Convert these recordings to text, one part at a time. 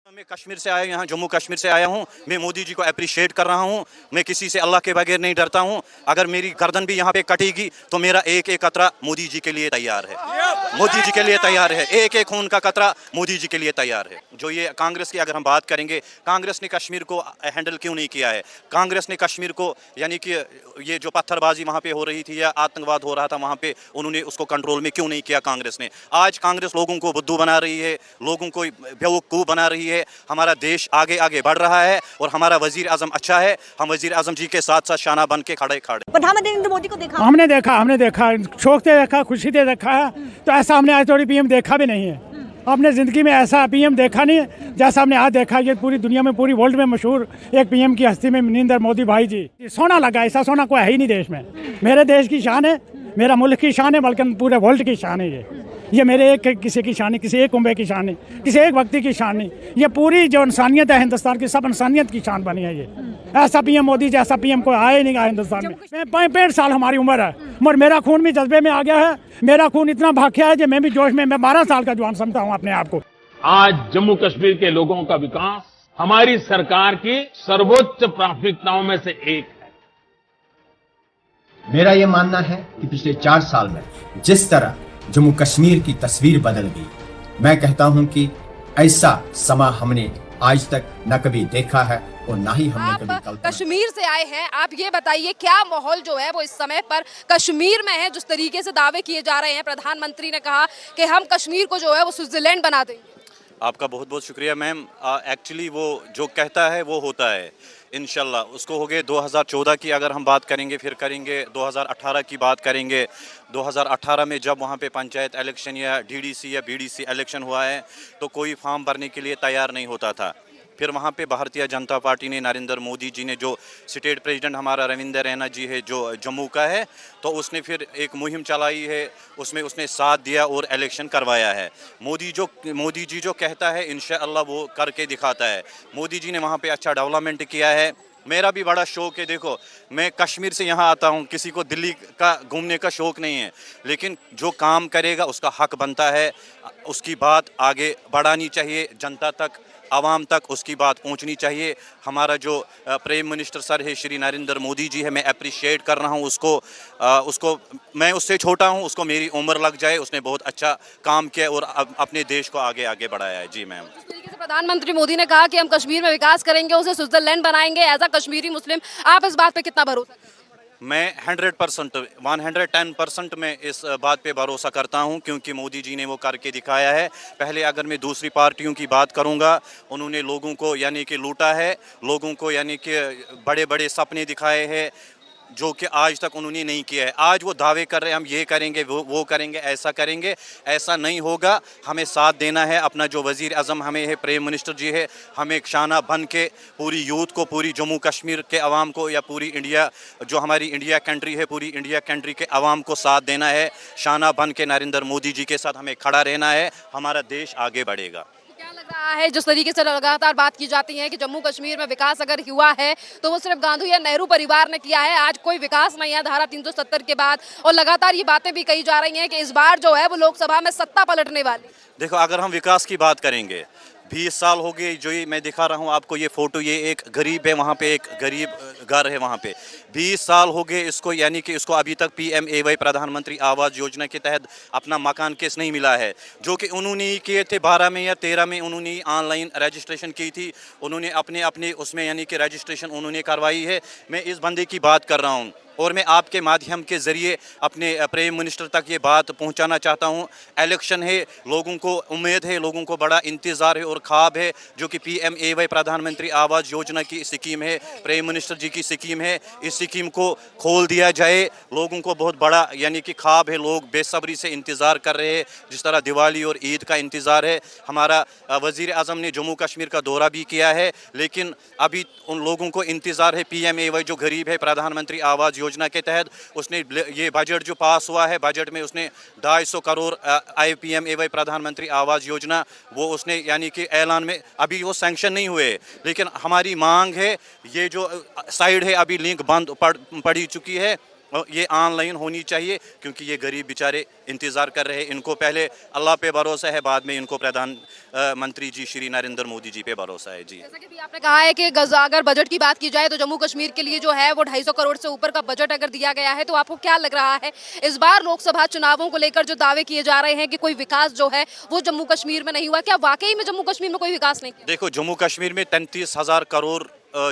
मैं कश्मीर से आया, यहाँ जम्मू कश्मीर से आया हूँ। मैं मोदी जी को अप्रिशिएट कर रहा हूँ। मैं किसी से अल्लाह के बगैर नहीं डरता हूँ। अगर मेरी गर्दन भी यहाँ पे कटेगी तो मेरा एक एक कतरा मोदी जी के लिए तैयार है। मोदी जी के लिए तैयार है। एक एक खून का कतरा मोदी जी के लिए तैयार है। जो ये कांग्रेस की अगर हम बात करेंगे, कांग्रेस ने कश्मीर को हैंडल क्यों नहीं किया है? कांग्रेस ने कश्मीर को यानी कि ये जो पत्थरबाजी वहाँ पे हो रही थी या आतंकवाद हो रहा था वहाँ पे, उन्होंने उसको कंट्रोल में क्यों नहीं किया कांग्रेस ने? आज कांग्रेस लोगों को बुद्धू बना रही है, लोगों को बेवकूफ़ बना रही है। हमारा देश आगे आगे बढ़ रहा है और हमारा वजीर आजम अच्छा है। हम वजीर आजम जी के साथ साथ शाना बन के खड़े प्रधानमंत्री नरेंद्र मोदी को देखा, हमने देखा शौक से देखा, खुशी से देखा है। तो ऐसा हमने आज थोड़ी पीएम देखा भी नहीं है। अपने ज़िंदगी में ऐसा पीएम देखा नहीं है जैसा हमने आज देखा। ये पूरी दुनिया में, पूरी वर्ल्ड में मशहूर एक पीएम की हस्ती में नरेंद्र मोदी भाई जी। सोना लगा, ऐसा सोना कोई है ही नहीं देश में। मेरे देश की शान है, मेरा मुल्क की शान है, बल्कि पूरे वर्ल्ड की शान है। ये मेरे एक किसी की शान नहीं, किसी एक कुंबे की शान नहीं, किसी एक व्यक्ति की शान नहीं। ये पूरी जो इंसानियत है हिंदुस्तान की, सब इंसानियत की शान बनी है। ये ऐसा पीएम मोदी जैसा पीएम कोई आया ही नहीं हिंदुस्तान में। 65 साल हमारी उम्र है, मगर मेरा खून भी जज्बे में आ गया है। मेरा खून इतना भाग्या है कि मैं भी जोश में, मैं 12 साल का जवान समझता हूँ अपने आप को। आज जम्मू कश्मीर के लोगों का विकास हमारी सरकार की सर्वोच्च प्राथमिकताओं में से एक है। मेरा ये मानना है कि पिछले 4 साल में जिस तरह जम्मू कश्मीर की तस्वीर बदल गई, मैं कहता हूं कि ऐसा समा हमने आज तक न कभी देखा है और ना ही हमने कभी कल्पना। कश्मीर से आए हैं, आप ये बताइए क्या माहौल जो है वो इस समय पर कश्मीर में है? जिस तरीके से दावे किए जा रहे हैं, प्रधानमंत्री ने कहा कि हम कश्मीर को जो है वो स्विट्जरलैंड बना देंगे। आपका बहुत बहुत शुक्रिया मैम। एक्चुअली वो जो कहता है वो होता है। इंशाल्लाह उसको हो गए 2014 की अगर हम बात करेंगे, फिर करेंगे 2018 की बात करेंगे। 2018 में जब वहाँ पे पंचायत इलेक्शन या डीडीसी या बीडीसी इलेक्शन हुआ है तो कोई फॉर्म भरने के लिए तैयार नहीं होता था। फिर वहाँ पे भारतीय जनता पार्टी ने, नरेंद्र मोदी जी ने, जो स्टेट प्रेसिडेंट हमारा रविंदर रैना जी है जो जम्मू का है, तो उसने फिर एक मुहिम चलाई है, उसमें उसने साथ दिया और इलेक्शन करवाया है। मोदी जी जो कहता है इंशाअल्लाह वो करके दिखाता है। मोदी जी ने वहाँ पे अच्छा डेवलपमेंट किया है। मेरा भी बड़ा शौक़ है। देखो, मैं कश्मीर से यहाँ आता हूँ, किसी को दिल्ली का घूमने का शौक़ नहीं है, लेकिन जो काम करेगा उसका हक बनता है। उसकी बात आगे बढ़ानी चाहिए, जनता तक, आवाम तक उसकी बात पहुंचनी चाहिए। हमारा जो प्राइम मिनिस्टर सर है श्री नरेंद्र मोदी जी है, मैं अप्रिशिएट कर रहा हूं उसको। मैं उससे छोटा हूं, उसको मेरी उम्र लग जाए। उसने बहुत अच्छा काम किया और अपने देश को आगे आगे बढ़ाया है। जी मैम। जिस तरीके से प्रधानमंत्री मोदी ने कहा कि हम कश्मीर में विकास करेंगे, उसे स्विट्जरलैंड बनाएंगे, एज अ कश्मीरी मुस्लिम आप इस बात पे कितना भरोसा करते हैं? मैं 100%, 110% मैं इस बात पे भरोसा करता हूं, क्योंकि मोदी जी ने वो करके दिखाया है। पहले अगर मैं दूसरी पार्टियों की बात करूंगा, उन्होंने लोगों को यानी कि लूटा है, लोगों को यानी कि बड़े बड़े सपने दिखाए हैं जो कि आज तक उन्होंने नहीं किया है। आज वो दावे कर रहे हैं हम ये करेंगे, वो करेंगे, ऐसा करेंगे। ऐसा नहीं होगा। हमें साथ देना है। अपना जो वज़ीर आज़म हमें है, प्राइम मिनिस्टर जी है, हमें एक शाना बन के पूरी यूथ को, पूरी जम्मू कश्मीर के अवाम को, या पूरी इंडिया, जो हमारी इंडिया कंट्री है, पूरी इंडिया कंट्री के अवाम को साथ देना है। शाना बन के नरेंद्र मोदी जी के साथ हमें खड़ा रहना है। हमारा देश आगे बढ़ेगा। क्या लग रहा है, जिस तरीके से लगातार बात की जाती है कि जम्मू कश्मीर में विकास अगर हुआ है तो वो सिर्फ गांधी या नेहरू परिवार ने किया है, आज कोई विकास नहीं है धारा 370 के बाद, और लगातार ये बातें भी कही जा रही हैं कि इस बार जो है वो लोकसभा में सत्ता पलटने वाली। देखो, अगर हम विकास की बात करेंगे, 20 साल हो गए। जो ये मैं दिखा रहा हूँ आपको ये फ़ोटो, ये एक गरीब है, वहाँ पे एक गरीब घर है वहाँ पे। 20 साल हो गए इसको, यानी कि इसको अभी तक PMAY प्रधानमंत्री आवास योजना के तहत अपना मकान केस नहीं मिला है, जो कि उन्होंने किए थे 12 में या 13 में। उन्होंने ऑनलाइन रजिस्ट्रेशन की थी, उन्होंने अपने उसमें यानी कि रजिस्ट्रेशन उन्होंने करवाई है। मैं इस बंदे की बात कर रहा हूँ और मैं आपके माध्यम के ज़रिए अपने प्राइम मिनिस्टर तक ये बात पहुंचाना चाहता हूं। इलेक्शन है, लोगों को उम्मीद है, लोगों को बड़ा इंतज़ार है और ख्वाब है, जो कि PMAY प्रधानमंत्री आवास योजना की स्कीम है, प्राइम मिनिस्टर जी की स्कीम है। इस स्कीम को खोल दिया जाए। लोगों को बहुत बड़ा यानी कि ख्वाब है, लोग बेसब्री से इंतज़ार कर रहे हैं, जिस तरह दिवाली और ईद का इंतज़ार है। हमारा वज़ीर आज़म ने जम्मू कश्मीर का दौरा भी किया है, लेकिन अभी उन लोगों को इंतज़ार है। PMAY जो गरीब है, प्रधानमंत्री आवास योजना के तहत उसने ये बजट जो पास हुआ है, बजट में उसने 250 करोड़ PMAY प्रधानमंत्री आवास योजना, वो उसने यानी कि ऐलान में अभी वो सैंक्शन नहीं हुए। लेकिन हमारी मांग है, ये जो साइड है अभी लिंक बंद पड़ी चुकी है, ये ऑनलाइन होनी चाहिए, क्योंकि ये गरीब बेचारे इंतज़ार कर रहे हैं। इनको पहले अल्लाह पे भरोसा है, बाद में इनको मंत्री जी श्री नरेंद्र मोदी जी पे भरोसा है जी। जैसा कि भी आपने कहा है कि अगर बजट की बात की जाए तो जम्मू कश्मीर के लिए जो है वो 250 करोड़ से ऊपर का बजट अगर दिया गया है, तो आपको क्या लग रहा है इस बार लोकसभा चुनावों को लेकर जो दावे किए जा रहे हैं कि कोई विकास जो है वो जम्मू कश्मीर में नहीं हुआ, क्या वाकई में जम्मू कश्मीर में कोई विकास नहीं किया? देखो, जम्मू कश्मीर में 33,000 करोड़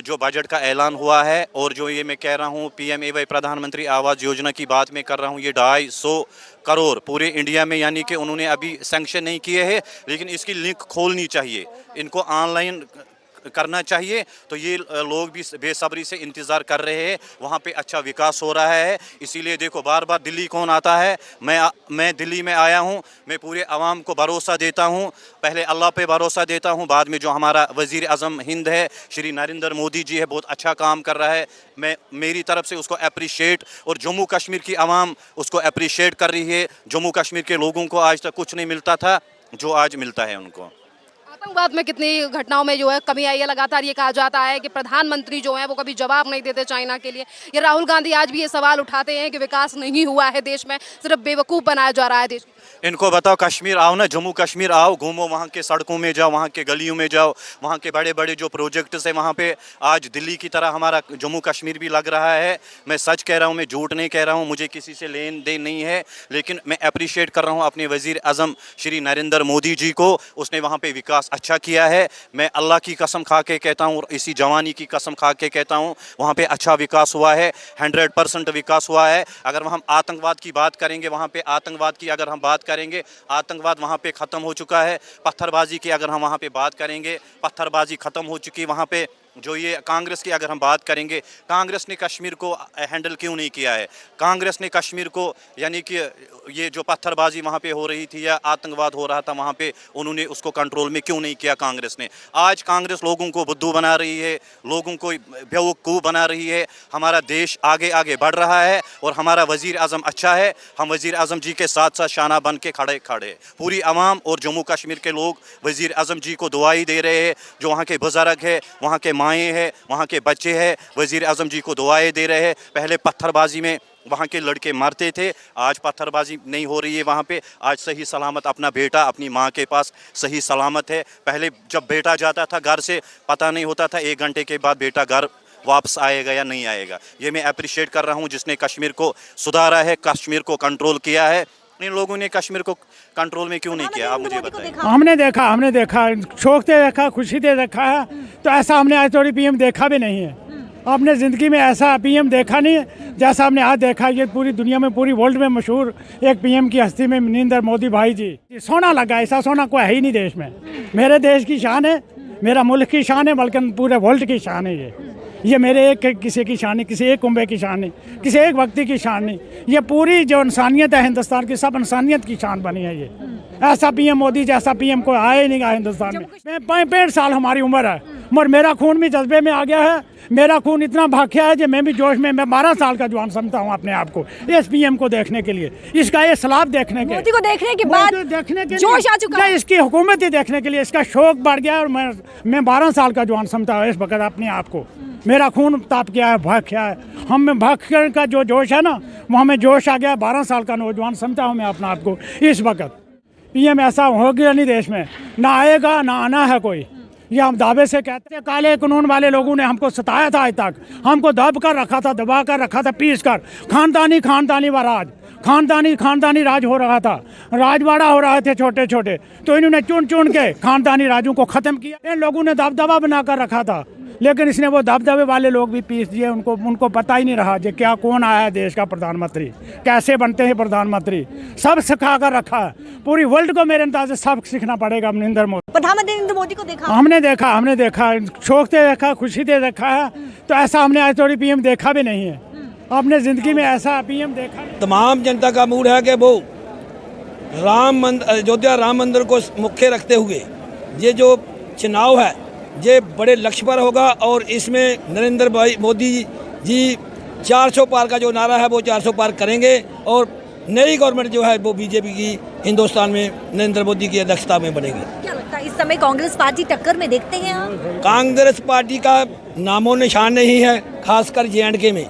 जो बजट का ऐलान हुआ है, और जो ये मैं कह रहा हूँ PMAY प्रधानमंत्री आवास योजना की बात मैं कर रहा हूँ, ये 250 करोड़ पूरे इंडिया में यानी कि उन्होंने अभी सैंक्शन नहीं किए हैं, लेकिन इसकी लिंक खोलनी चाहिए, इनको ऑनलाइन करना चाहिए। तो ये लोग भी बेसब्री से इंतज़ार कर रहे हैं, वहाँ पे अच्छा विकास हो रहा है। इसीलिए देखो, बार बार दिल्ली कौन आता है, मैं दिल्ली में आया हूँ, मैं पूरे अवाम को भरोसा देता हूँ, पहले अल्लाह पे भरोसा देता हूँ, बाद में जो हमारा वज़ीर आज़म हिंद है श्री नरेंद्र मोदी जी है, बहुत अच्छा काम कर रहा है, मैं मेरी तरफ से उसको अप्रिशिएट, और जम्मू कश्मीर की आवाम उसको अप्रिशिएट कर रही है। जम्मू कश्मीर के लोगों को आज तक कुछ नहीं मिलता था जो आज मिलता है उनको। आतंकवाद में कितनी घटनाओं में जो है कमी आई है, लगातार ये कहा जाता है कि प्रधानमंत्री जो है वो कभी जवाब नहीं देते चाइना के लिए। ये राहुल गांधी आज भी ये सवाल उठाते हैं कि विकास नहीं हुआ है देश में, सिर्फ बेवकूफ़ बनाया जा रहा है देश। इनको बताओ, कश्मीर आओ ना, जम्मू कश्मीर आओ, घूमो, वहाँ के सड़कों में जाओ, वहाँ के गलियों में जाओ, वहाँ के बड़े बड़े जो प्रोजेक्ट्स हैं वहाँ पे आज दिल्ली की तरह हमारा जम्मू कश्मीर भी लग रहा है। मैं सच कह रहा हूँ, मैं झूठ नहीं कह रहा हूँ, मुझे किसी से लेन देन नहीं है, लेकिन मैं अप्रिशिएट कर रहा हूँ अपने वज़ीर आज़म श्री नरेंद्र मोदी जी को। उसने वहाँ पे विकास अच्छा किया है। मैं अल्लाह की कसम खा के कहता हूँ और इसी जवानी की कसम खा के कहता हूँ, वहाँ पे अच्छा विकास हुआ है, 100% विकास हुआ है। अगर हम आतंकवाद की बात करेंगे, वहाँ पे आतंकवाद की अगर हम बात करेंगे, आतंकवाद वहाँ पे ख़त्म हो चुका है। पत्थरबाजी की अगर हम वहाँ पे बात करेंगे, पत्थरबाजी ख़त्म हो चुकी है वहाँ पे। जो ये कांग्रेस की अगर हम बात करेंगे, कांग्रेस ने कश्मीर को हैंडल क्यों नहीं किया है? कांग्रेस ने कश्मीर को, यानी कि ये जो पत्थरबाजी वहाँ पे हो रही थी या आतंकवाद हो रहा था वहाँ पे, उन्होंने उसको कंट्रोल में क्यों नहीं किया कांग्रेस ने? आज कांग्रेस लोगों को बुद्धू बना रही है, लोगों को बेवकूफ़ बना रही है। हमारा देश आगे आगे बढ़ रहा है और हमारा वज़ीर आज़म अच्छा है। हम वज़ीर आज़म जी के साथ साथ शाना बन के खड़े पूरी आवाम और जम्मू कश्मीर के लोग वज़ीर आज़म जी को दुआई दे रहे हैं। जो वहाँ के बुज़ुर्ग है, वहाँ के माएँ हैं, वहाँ के बच्चे हैं, वज़ीर आज़म जी को दुआएं दे रहे हैं। पहले पत्थरबाजी में वहाँ के लड़के मरते थे, आज पत्थरबाजी नहीं हो रही है वहाँ पे। आज सही सलामत अपना बेटा अपनी माँ के पास सही सलामत है। पहले जब बेटा जाता था घर से, पता नहीं होता था 1 घंटे के बाद बेटा घर वापस आएगा या नहीं आएगा। ये मैं अप्रिशिएट कर रहा हूँ जिसने कश्मीर को सुधारा है, कश्मीर को कंट्रोल किया है। इन लोगों ने कश्मीर को कंट्रोल में क्यों नहीं किया, आप मुझे बताइए। हमने देखा, शौक से देखा, खुशी से देखा है, तो ऐसा हमने आज थोड़ी PM देखा भी नहीं है। अपने ज़िंदगी में ऐसा PM देखा नहीं है जैसा हमने आज देखा। ये पूरी दुनिया में, पूरी वर्ल्ड में मशहूर एक PM की हस्ती में नरेंद्र मोदी भाई जी। सोना लगा, ऐसा सोना कोई है ही नहीं देश में। मेरे देश की शान है, मेरा मुल्क की शान है, बल्कि पूरे वर्ल्ड की शान है। ये मेरे एक किसी की शान नहीं, किसी एक कुंबे की शान नहीं, किसी एक व्यक्ति की शान नहीं। ये पूरी जो इंसानियत है हिंदुस्तान की, सब इंसानियत की शान बनी है। ये ऐसा PM मोदी जैसा PM कोई आया ही नहीं गया हिंदुस्तान में। 65 साल हमारी उम्र है, मगर मेरा खून भी जज्बे में आ गया है। मेरा खून इतना भाग्या है कि मैं भी जोश में, मैं 12 साल का जवान समझता हूँ अपने आप को, इस PM को देखने के लिए, इसका ये सलाब देखने के, मोदी को देखने के बाद देखने के जोश आ चुका है। इसकी हुकूमत ही देखने के लिए इसका शौक बढ़ गया। और मैं 12 साल का जवान समझता हूँ इस वक्त अपने आप को। मेरा खून ताप गया है, भाग गया है। हम में भाग का जो जोश है ना, वो हमें जोश आ गया। 12 साल का नौजवान समझता हूँ मैं अपना आप को इस वक्त। PM ऐसा हो गया नहीं देश में, ना आएगा ना आना है कोई। ये हम दावे से कहते हैं। काले कानून वाले लोगों ने हमको सताया था, आज तक हमको दब कर रखा था, दबा कर रखा था, पीस कर। खानदानी व राज, खानदानी राज हो रहा था, राजवाड़ा हो रहे थे छोटे छोटे। तो इन्होंने चुन के खानदानी राजों को ख़त्म किया। इन लोगों ने दबदबा बना कर रखा था, लेकिन इसने वो दबदबे वाले लोग भी पीस दिए। उनको पता ही नहीं रहा कि क्या कौन आया है देश का प्रधानमंत्री, कैसे बनते हैं प्रधानमंत्री। सब सिखा कर रखा है। पूरी वर्ल्ड को मेरे अंदाजे सब सीखना पड़ेगा नरेंद्र मोदी। प्रधानमंत्री नरेंद्र मोदी को देखा, हमने देखा, शौक से देखा, खुशी से देखा है, तो ऐसा हमने आज थोड़ी PM देखा भी नहीं है। अपने ज़िंदगी में ऐसा PM देखा नहीं। तमाम जनता का मूड है कि वो अयोध्या राम मंदिर को मुख्य रखते हुए ये जो चुनाव है ये बड़े लक्ष्य पर होगा। और इसमें नरेंद्र भाई मोदी जी 400 पार का जो नारा है वो 400 पार करेंगे। और नई गवर्नमेंट जो है वो BJP की हिंदुस्तान में नरेंद्र मोदी की अध्यक्षता में बनेगी। क्या लगता है इस समय कांग्रेस पार्टी टक्कर में देखते हैं आप? कांग्रेस पार्टी का नामो निशान नहीं है, खासकर J&K में।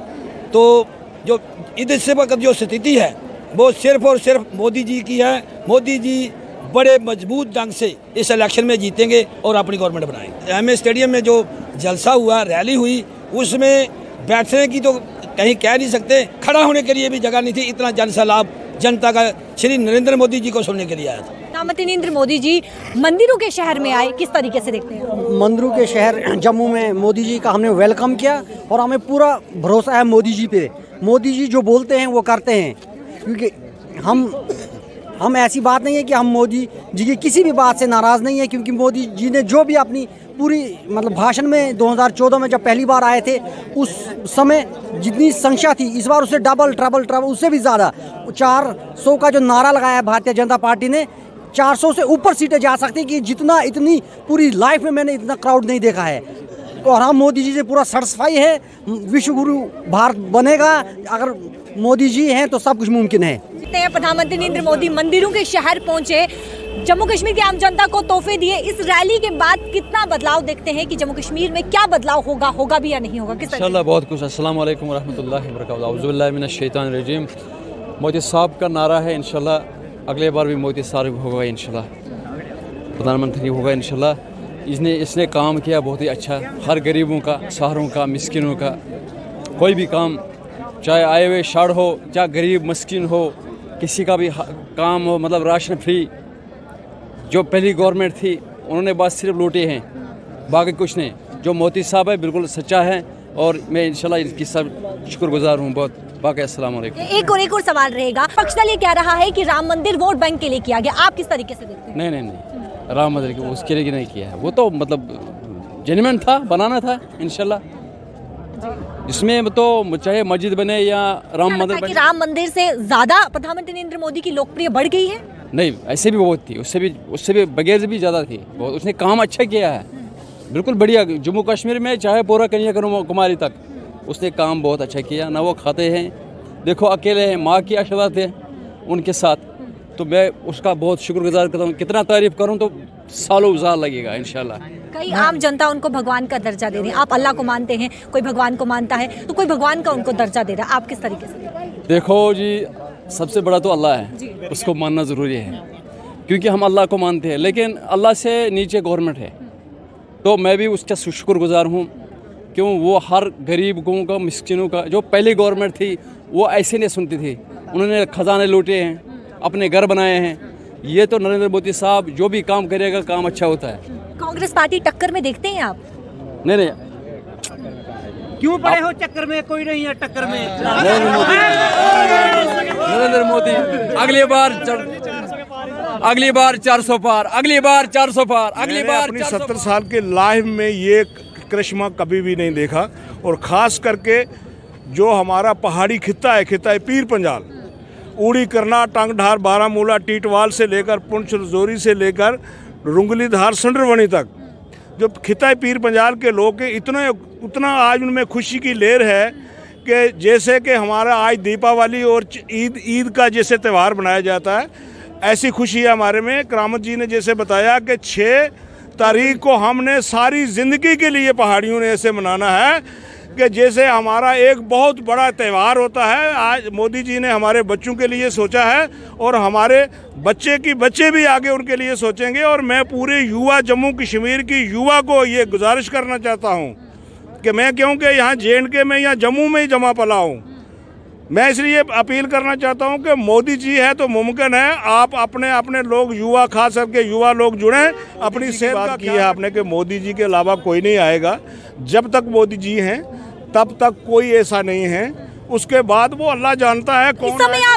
तो जो इस वक्त जो स्थिति है वो सिर्फ और सिर्फ मोदी जी की है। मोदी जी बड़े मजबूत ढंग से इस इलेक्शन में जीतेंगे और अपनी गवर्नमेंट बनाएंगे। एमए स्टेडियम में जो जलसा हुआ, रैली हुई, उसमें बैठने की तो कहीं कह नहीं सकते, खड़ा होने के लिए भी जगह नहीं थी। इतना जन सैलाब जनता का श्री नरेंद्र मोदी जी को सुनने के लिए आया था। प्रधानमंत्री नरेंद्र मोदी जी मंदिरों के शहर में आए, किस तरीके से देखते हैं? मंदिरों के शहर जम्मू में मोदी जी का हमने वेलकम किया और हमें पूरा भरोसा है मोदी जी पे। मोदी जी जो बोलते हैं वो करते हैं, क्योंकि हम ऐसी बात नहीं है कि हम मोदी जी की किसी भी बात से नाराज़ नहीं है, क्योंकि मोदी जी ने जो भी अपनी पूरी मतलब भाषण में 2014 में जब पहली बार आए थे उस समय जितनी संख्या थी, इस बार उससे डबल ट्रबल उससे भी ज़्यादा 400 का जो नारा लगाया है भारतीय जनता पार्टी ने, 400 से ऊपर सीटें जा सकती कि जितना इतनी पूरी लाइफ में मैंने इतना क्राउड नहीं देखा है। और हम मोदी जी से पूरा सेटिस्फाई है। विश्व गुरु भारत बनेगा, अगर मोदी जी हैं तो सब कुछ मुमकिन है। प्रधानमंत्री नरेंद्र मोदी मंदिरों के शहर पहुंचे, जम्मू कश्मीर की आम जनता को तोहफे दिए। इस रैली के बाद कितना बदलाव देखते हैं कि जम्मू कश्मीर में क्या बदलाव होगा भी या नहीं होगा? किस इंशाल्लाह बहुत कुछ। अस्सलाम वालेकुम वरहमतुल्लाहि वबरकातुहू। औज़ु बिल्लाहि मिनश शैतानिर रजीम। मोदी साहब का नारा है इंशाल्लाह अगले बार भी मोदी साहब होगा, इंशाल्लाह प्रधानमंत्री होगा इंशाल्लाह। इसने काम किया बहुत ही अच्छा, हर गरीबों का, शहरों का, मिस्किनों का, कोई भी काम, चाहे आए हुए शाड़ हो, चाहे गरीब मस्किन हो, किसी का भी काम हो, मतलब राशन फ्री। जो पहली गवर्नमेंट थी उन्होंने बस सिर्फ लूटे हैं, बाकी कुछ नहीं। जो मोदी साहब है बिल्कुल सच्चा है और मैं इंशाल्लाह इनकी सब शुक्रगुजार हूँ बहुत। बाकी अस्सलाम वालेकुम। एक और सवाल रहेगा, पक्ष दल ये कह रहा है कि राम मंदिर वोट बैंक के लिए किया गया, आप किस तरीके से देखते हैं? नहीं, राम मंदिर के उसके लिए नहीं किया है, वो तो मतलब जेन्युइन था, बनाना था इंशाल्लाह। इसमें तो चाहे मस्जिद बने या राम मंदिर बने। राम मंदिर से ज्यादा प्रधानमंत्री नरेंद्र मोदी की लोकप्रिय बढ़ गई है? नहीं, ऐसे भी बहुत थी, उससे भी बगैर से भी ज़्यादा थी बहुत। उसने काम अच्छा किया है, बिल्कुल बढ़िया। जम्मू कश्मीर में चाहे पूरा कन्याकुमारी तक उसने काम बहुत अच्छा किया। ना वो खाते हैं, देखो अकेले हैं, माँ की आशीर्वाद है उनके साथ, तो मैं उसका बहुत शुक्रगुजार करता हूँ। कितना तारीफ करूँ तो सालों साल लगेगा इंशाल्लाह। कई आम जनता उनको भगवान का दर्जा दे रही है, आप अल्लाह को मानते हैं, कोई भगवान को मानता है, तो कोई भगवान का उनको दर्जा दे रहा है, आप किस तरीके से? देखो जी, सबसे बड़ा तो अल्लाह है, उसको मानना ज़रूरी है, क्योंकि हम अल्लाह को मानते हैं, लेकिन अल्लाह से नीचे गवर्नमेंट है, तो मैं भी उसका शुक्रगुजार हूँ। क्यों, वो हर गरीबों का, मिस्किनों का, जो पहली गवर्नमेंट थी वो ऐसे नहीं सुनती थी, उन्होंने खजाने लूटे हैं, अपने घर बनाए हैं। ये तो नरेंद्र मोदी साहब जो भी काम करेगा काम अच्छा होता है। कांग्रेस पार्टी टक्कर में देखते हैं आप? नहीं, क्यों पड़े हो चक्कर में? कोई नहीं है टक्कर में। नरेंद्र मोदी अगली बार 400 पार, अगली बार 400 पार, अगली बार 70 साल के लाइफ में ये करिश्मा कभी भी नहीं देखा। और ख़ास करके जो हमारा पहाड़ी खित्ता है पीर पंजाल, उड़ी, करना, टंगधार, बारामूला, टीटवाल से लेकर पुंछ रजौरी से लेकर रुंगलीधार, संडरवनी तक जो खित्ता पीर पंजाल के लोग के उतना आज उनमें खुशी की लहर है कि जैसे कि हमारा आज दीपावली और ईद का जैसे त्यौहार बनाया जाता है, ऐसी खुशी है हमारे में। करामत जी ने जैसे बताया कि 6 तारीख को हमने सारी ज़िंदगी के लिए पहाड़ियों ने ऐसे मनाना है कि जैसे हमारा एक बहुत बड़ा त्यौहार होता है। आज मोदी जी ने हमारे बच्चों के लिए सोचा है और हमारे बच्चे भी आगे उनके लिए सोचेंगे। और मैं पूरे युवा, जम्मू कश्मीर की युवा को ये गुजारिश करना चाहता हूँ कि मैं, क्योंकि यहाँ JNK में या जम्मू में ही जमा पला हूँ, मैं इसलिए अपील करना चाहता हूँ कि मोदी जी है तो मुमकिन है, आप अपने लोग, युवा, खास करके युवा लोग जुड़ें। अपनी सेहत का की है आपने कि मोदी जी के अलावा कोई नहीं आएगा। जब तक मोदी जी हैं तब तक कोई ऐसा नहीं है, उसके बाद वो अल्लाह जानता है कौन।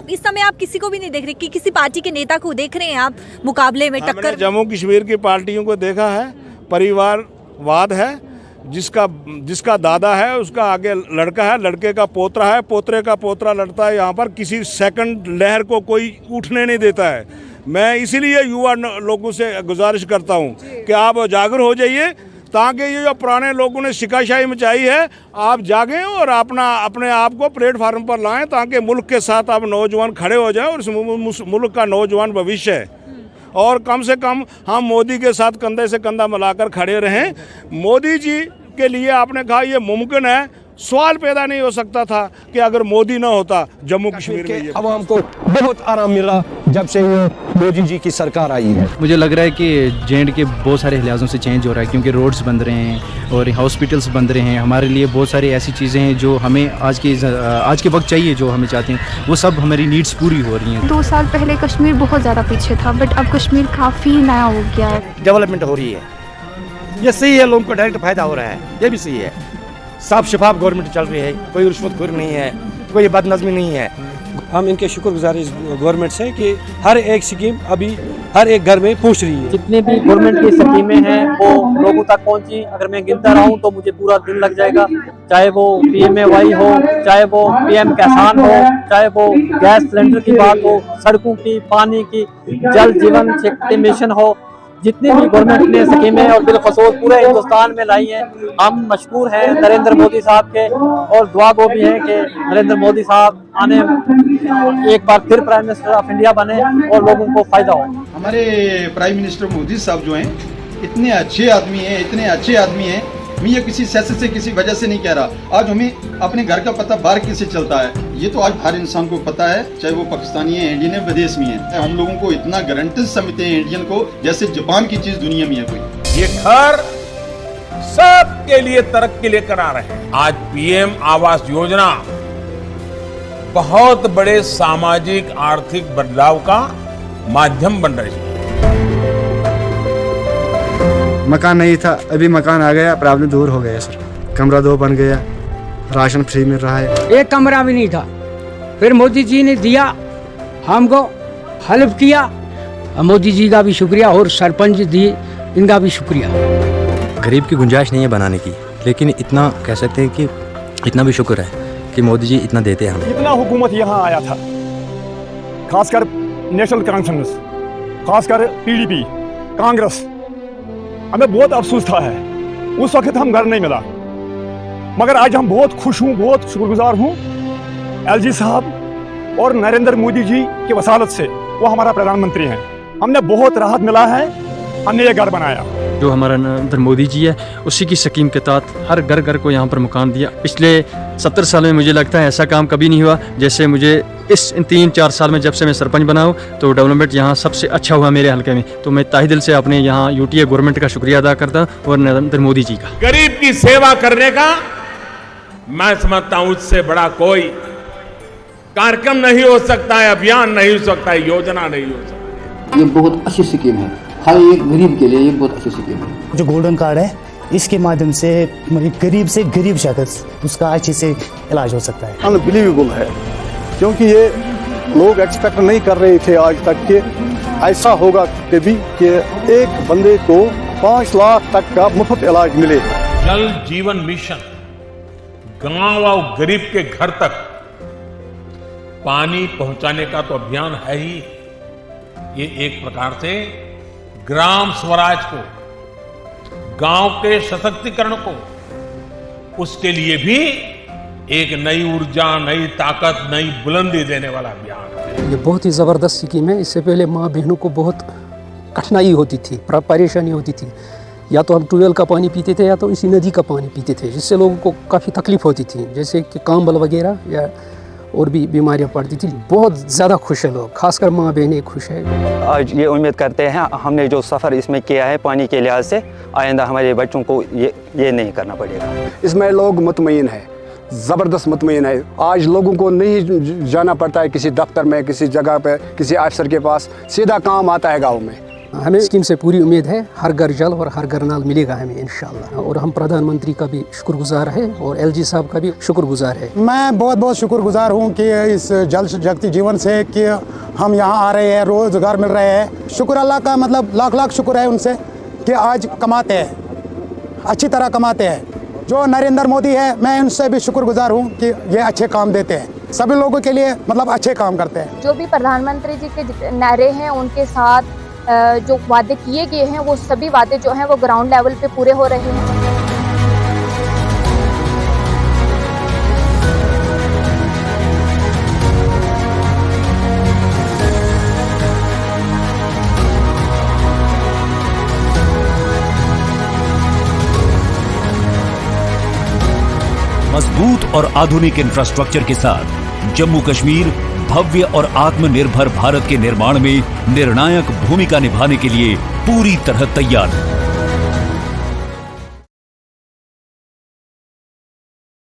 इस समय आप किसी को भी नहीं देख रहे कि किसी पार्टी के नेता को देख रहे हैं आप मुकाबले में, टक्कर? जम्मू कश्मीर की पार्टियों को देखा है, परिवारवाद है, जिसका दादा है उसका आगे लड़का है, लड़के का पोतरा है, पोतरे का पोतरा लड़ता है। यहाँ पर किसी सेकंड लहर को कोई उठने नहीं देता है। मैं इसीलिए युवा लोगों से गुजारिश करता हूँ कि आप जागरूक हो जाइए, ताकि ये जो पुराने लोगों ने शिकाशाही मचाई है, आप जागें और अपने आप को प्लेटफार्म पर लाएं, ताकि मुल्क के साथ आप नौजवान खड़े हो जाएं और इस मुल्क का नौजवान भविष्य है। और कम से कम हम मोदी के साथ कंधे से कंधा मिलाकर खड़े रहें। मोदी जी के लिए आपने कहा ये मुमकिन है, सवाल पैदा नहीं हो सकता था कि अगर मोदी ना होता जम्मू कश्मीर में ये आवाम को बहुत आराम मिला जब से ये मोदी जी की सरकार आई है। मुझे लग रहा है कि जेएंड के बहुत सारे लिहाजों से चेंज हो रहा है, क्योंकि रोड्स बन रहे हैं और हॉस्पिटल्स बन रहे हैं। हमारे लिए बहुत सारी ऐसी चीज़ें हैं जो हमें आज के वक्त चाहिए, जो हमें चाहते हैं, वो सब हमारी नीड्स पूरी हो रही हैं। 2 साल पहले कश्मीर बहुत ज़्यादा पीछे था, बट अब कश्मीर काफ़ी नया हो गया है। डेवलपमेंट हो रही है, ये सही है, लोगों को डायरेक्ट फायदा हो रहा है, ये भी सही है। साफ शफाफ गवर्नमेंट चल रही है, कोई रिश्वतखोरी नहीं है, कोई बदनज़मी नहीं है। हम इनके शुक्रगुजार इस गवर्नमेंट से कि हर एक स्कीम अभी हर एक घर में पहुंच रही है। जितनी भी गवर्नमेंट की स्कीमें हैं वो लोगों तक पहुंची। अगर मैं गिनता रहूं तो मुझे पूरा दिन लग जाएगा, चाहे वो PMAY हो, चाहे वो PM किसान हो, चाहे वो गैस सिलेंडर की बात हो, सड़कों की, पानी की, जल जीवन शक्ति मिशन हो, जितनी भी गवर्नमेंट ने स्कीमें और बिलखसूस पूरे हिंदुस्तान में लाई हैं। हम मशकूर हैं नरेंद्र मोदी साहब के, और दुआ गो भी है कि नरेंद्र मोदी साहब आने एक बार फिर प्राइम मिनिस्टर ऑफ इंडिया बने और लोगों को फायदा हो। हमारे प्राइम मिनिस्टर मोदी साहब जो हैं इतने अच्छे आदमी हैं, इतने अच्छे आदमी हैं। मैं ये किसी सियासत से किसी वजह से नहीं कह रहा। आज हमें अपने घर का पता बाहर कैसे चलता है ये तो आज हर इंसान को पता है, चाहे वो पाकिस्तानी है, इंडियन है, विदेश में है। हम लोगों को इतना गारंटी समझते हैं इंडियन को, जैसे जापान की चीज दुनिया में है कोई। ये घर सबके लिए तरक्की लेकर आ रहे हैं। आज PM आवास योजना बहुत बड़े सामाजिक आर्थिक बदलाव का माध्यम बन रही है। मकान नहीं था, अभी मकान आ गया, प्रॉब्लम दूर हो गया सर। कमरा 2 बन गया, राशन फ्री मिल रहा है। एक कमरा भी नहीं था, फिर मोदी जी ने दिया, हमको हेल्प किया। मोदी जी का भी शुक्रिया और सरपंच जी इनका भी शुक्रिया। गरीब की गुंजाइश नहीं है बनाने की, लेकिन इतना कह सकते हैं कि इतना भी शुक्र है कि मोदी जी इतना देते हैं हमें। इतना हुकूमत यहाँ आया था, खासकर नेशनल कॉन्फ्रेंस, खासकर PDP कांग्रेस, हमें बहुत अफसोस था है उस वक्त हम घर नहीं मिला, मगर आज हम बहुत खुश हूँ, बहुत शुक्रगुजार हूँ LG साहब और नरेंद्र मोदी जी की वसालत से। वो हमारा प्रधानमंत्री हैं, हमने बहुत राहत मिला है, हमने ये घर बनाया। जो हमारा नरेंद्र मोदी जी है उसी की स्कीम के तहत हर घर घर को यहाँ पर मकान दिया। पिछले 70 साल में मुझे लगता है ऐसा काम कभी नहीं हुआ जैसे मुझे इस 3-4 साल में जब से मैं सरपंच बना हूँ, तो डेवलपमेंट यहाँ सबसे अच्छा हुआ मेरे हल्के में। तो मैं तहे दिल से अपने यहाँ UTA गवर्नमेंट का शुक्रिया अदा करता हूँ और नरेंद्र मोदी जी का। गरीब की सेवा करने का मैं समझता हूँ उससे बड़ा कोई कार्यक्रम नहीं हो सकता है, अभियान नहीं हो सकता है, योजना नहीं हो सकती। ये बहुत अच्छी स्कीम है, हर एक गरीब के लिए ये बहुत अच्छी स्कीम है। जो गोल्डन कार्ड है इसके माध्यम से गरीब से गरीब शख्स उसका अच्छे से इलाज हो सकता है। अनबिलीवेबल है, क्योंकि ये लोग एक्सपेक्ट नहीं कर रहे थे आज तक कि ऐसा होगा कभी कि एक बंदे को 5 लाख तक का मुफ्त इलाज मिले। जल जीवन मिशन गांव और गरीब के घर तक पानी पहुंचाने का तो अभियान है ही। ये एक प्रकार से ग्राम स्वराज को, गांव के सशक्तिकरण को, उसके लिए भी एक नई ऊर्जा, नई ताकत, नई बुलंदी देने वाला अभियान है। ये बहुत ही ज़बरदस्त स्कीम है। इससे पहले माँ बहनों को बहुत कठिनाई होती थी, परेशानी होती थी। या तो हम ट्यूबवेल का पानी पीते थे या तो इसी नदी का पानी पीते थे, जिससे लोगों को काफ़ी तकलीफ होती थी, जैसे कि कांबल वगैरह या और भी बीमारियां पड़ती थी। बहुत ज़्यादा खुश है लोग, खासकर माँ बहनें खुश है। आज ये उम्मीद करते हैं हमने जो सफ़र इसमें किया है पानी के लिहाज से, आइंदा हमारे बच्चों को ये नहीं करना पड़ेगा। इसमें लोग मुतमईन है, ज़बरदस्त मुतमईन है। आज लोगों को नहीं जाना पड़ता है किसी दफ्तर में, किसी जगह पे, किसी अफसर के पास, सीधा काम आता है गाँव में। हमें स्कीम से पूरी उम्मीद है हर घर जल और हर घर नाल मिलेगा हमें इंशाल्लाह। और हम प्रधानमंत्री का भी शुक्रगुजार है और LG साहब का भी शुक्रगुजार है। मैं बहुत बहुत शुक्रगुजार हूँ कि इस जल शक्ति जीवन से कि हम यहाँ आ रहे हैं, रोज़गार मिल रहे हैं। शुक्र अल्लाह का, मतलब लाख लाख शुक्र है उनसे कि आज कमाते हैं, अच्छी तरह कमाते हैं। जो नरेंद्र मोदी है, मैं उनसे भी शुक्रगुजार हूँ कि ये अच्छे काम देते हैं, सभी लोगों के लिए मतलब अच्छे काम करते हैं। जो भी प्रधानमंत्री जी के नारे हैं उनके साथ जो वादे किए गए हैं वो सभी वादे जो हैं वो ग्राउंड लेवल पे पूरे हो रहे हैं। मजबूत और आधुनिक इंफ्रास्ट्रक्चर के साथ जम्मू कश्मीर भव्य और आत्मनिर्भर भारत के निर्माण में निर्णायक भूमिका निभाने के लिए पूरी तरह तैयार है।